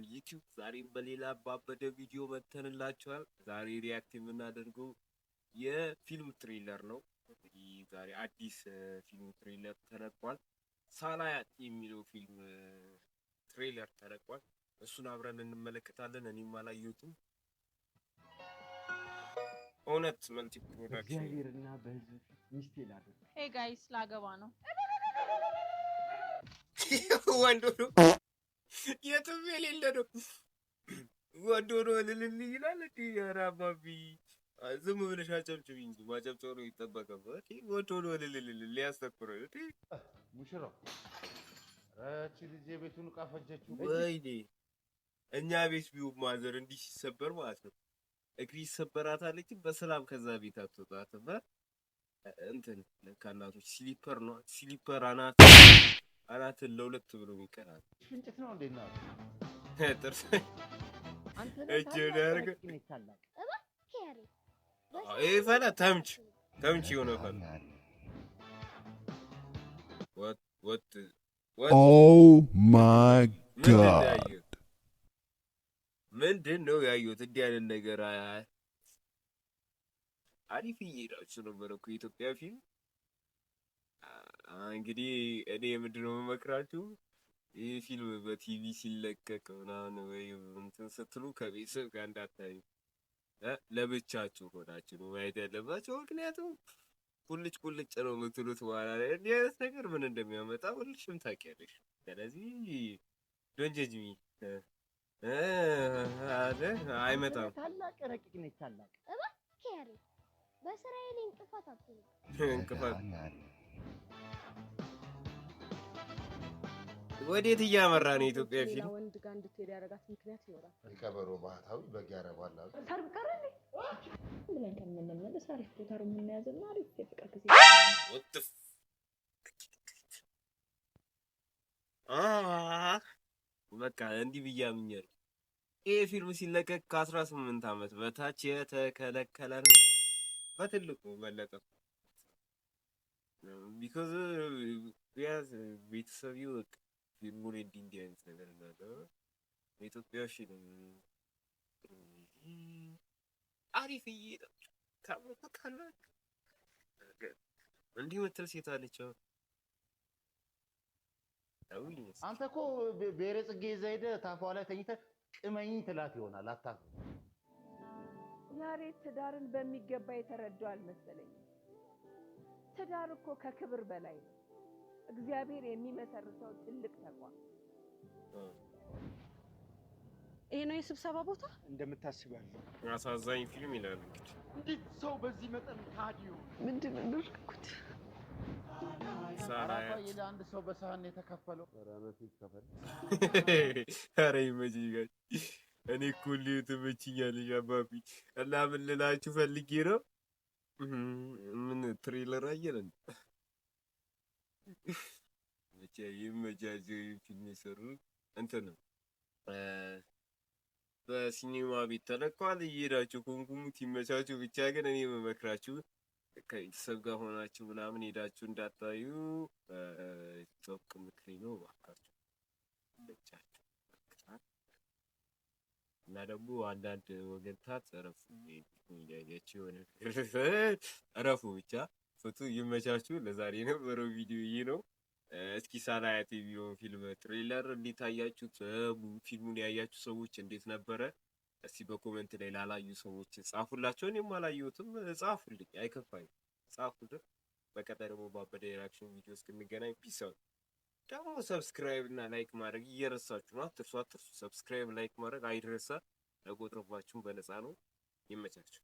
ዩቲዩብ ዛሬም በሌላ ባበደ ቪዲዮ መተንላችኋል። ዛሬ ሪያክት የምናደርገው የፊልም ትሬለር ነው። እንግዲህ ዛሬ አዲስ ፊልም ትሬለር ተለቋል። ሳላያት የሚለው ፊልም ትሬለር ተለቋል። እሱን አብረን እንመለከታለን። እኔም አላየሁትም። እውነት መልቲ ፕሮዳክሽን እግዚአብሔርና በህዝብ ሚስቴ ላደርግ ሄይ ጋይስ ላገባ ነው። ወንዶ ነው የትም የሌለ ነው። ወንዶ ነው ልልል ይላል እንዴ? ኧረ አባቢ ዝም ብለሽ አጨብጭቢ እንጂ ማጨብጨብ ነው ይጠበቅበት። ወንዶ ነው ልልል ሊያስተኩር እንዴ? ሙሽራው እቺ ልጅ የቤቱን ዕቃ ፈጀችው። ወይኔ እኛ ቤት ቢው ማዘር እንዲህ ሲሰበር ማለት ነው እግሪ ይሰበራታለች። በሰላም ከዛ ቤት አትወጣትም። እንትን ለካናቶች ስሊፐር ነው ስሊፐር አናትን ለሁለት ብሎ ይቀራል። እንጭት ነው እንዴና ጥርስ አንተ እጅ ያርገ ይታላቅ ይሄ ፈላ ተምች የሆነ ፈላ what Oh my God! ምንድን ነው ያየሁት? እንዲህ አይነት ነገር አሪፍ እየሄዳችሁ ነበር እኮ የኢትዮጵያ ፊልም። እንግዲህ እኔ ምንድን ነው የምመክራችሁ፣ ይህ ፊልም በቲቪ ሲለቀቅ ምናምን ወይ እንትን ስትሉ ከቤተሰብ ጋር እንዳታዩ፣ ለብቻችሁ ሆናችሁ ነው ማየት ያለባቸው። ምክንያቱም ቁልጭ ነው የምትሉት በኋላ ላይ እንዲህ አይነት ነገር ምን እንደሚያመጣ ሁልሽም ታውቂያለሽ። ስለዚህ ዶንጀጅሚ አይመጣም። ታላቅ ረቂቅ ነች። ታላቅ እባክህ በስራዬ ላይ እንቅፋት አትሁን። እንቅፋት ወዴት እያመራ ነው የኢትዮጵያ ፊልም? ወንድ ጋር እንድትሄድ ያደረጋት ምክንያት ይኖራል። ከበሮ ባህታዊ በግ ያረባል አሉ። ሰርግ ቀረልኝ ብለን ከምንመለስ አሪፍ ቦታ ነው የምንያዝና አሪፍ የፍቅር ጊዜ ወጥፍ በቃ እንዲህ ብያምኛል። ይሄ ፊልም ሲለቀቅ ከ18 ዓመት በታች የተከለከለ ነው። በትልቁ መለቀቅ ቢኮዝ ቢያዝ ቤተሰብ ይወቅ ፊልሙን እንዲህ አይነት ነገር እንዳለ በኢትዮጵያ ፊልም አሪፍ እየሄዳችሁ ታመጣላችሁ። እንዲህ ምትል ሴት አለች። አንተ እኮ ብሔረ ጽጌ ይዘህ ሄደህ ታፏ ላይ ተኝተህ ቅመኝ ትላት ይሆናል። አታክ ያሬት ትዳርን በሚገባ የተረዳው አልመሰለኝም። ትዳር እኮ ከክብር በላይ ነው። እግዚአብሔር የሚመሰርተው ትልቅ ተቋም። ይሄ ነው የስብሰባ ቦታ እንደምታስባለህ። አሳዛኝ ፊልም ይላል። እንዴት ሰው በዚህ መጠን ካዲው ምንድን ነው እንደርኩት? ሳላያት አንድ ሰው በሳህን የተከፈለው ረመት ይከፈል። ኧረ ይመችኝ ጋር እኔ እኮ ልዩ ትመችኛለሽ አባቢ። እና ምን ልላችሁ ፈልጌ ነው፣ ምን ትሬለር አየን ብቻ ይመቻቸው። ፊልም የሰሩት እንትን ነው በሲኒማ ቤት ተለቋል። እየሄዳችሁ ኮንኩሙት ይመቻችሁ። ብቻ ግን እኔ የምመክራችሁ ከቤተሰብ ጋር ሆናችሁ ምናምን ሄዳችሁ እንዳታዩ። ቶክ ምክሬ ነው እባካችሁ ይመቻችሁ። እና ደግሞ አንዳንድ ወገንታት እረፉ ያያችሁ የሆነ እረፉ ብቻ ፍቱ። ይመቻችሁ። ለዛሬ የነበረው ቪዲዮ ይሄ ነው። እስኪ ሳላያት የሚለውን ፊልም ትሬለር እንዴት አያችሁት? ፊልሙን ያያችሁ ሰዎች እንዴት ነበረ? እስቲ በኮሜንት ላይ ላላዩ ሰዎች ጻፉላቸው። እኔም አላየሁትም፣ ጻፉልኝ፣ አይከፋኝም፣ ጻፉልኝ። በቀጣይ ደግሞ ባበደ ሪአክሽን ቪዲዮ እስክንገናኝ ፒስ አውት። ደግሞ ሰብስክራይብ እና ላይክ ማድረግ እየረሳችሁ ነው። አትርሱ። ሰብስክራይብ ላይክ ማድረግ አይረሳ። ለቆጥረባችሁም በነፃ ነው። ይመቻችሁ።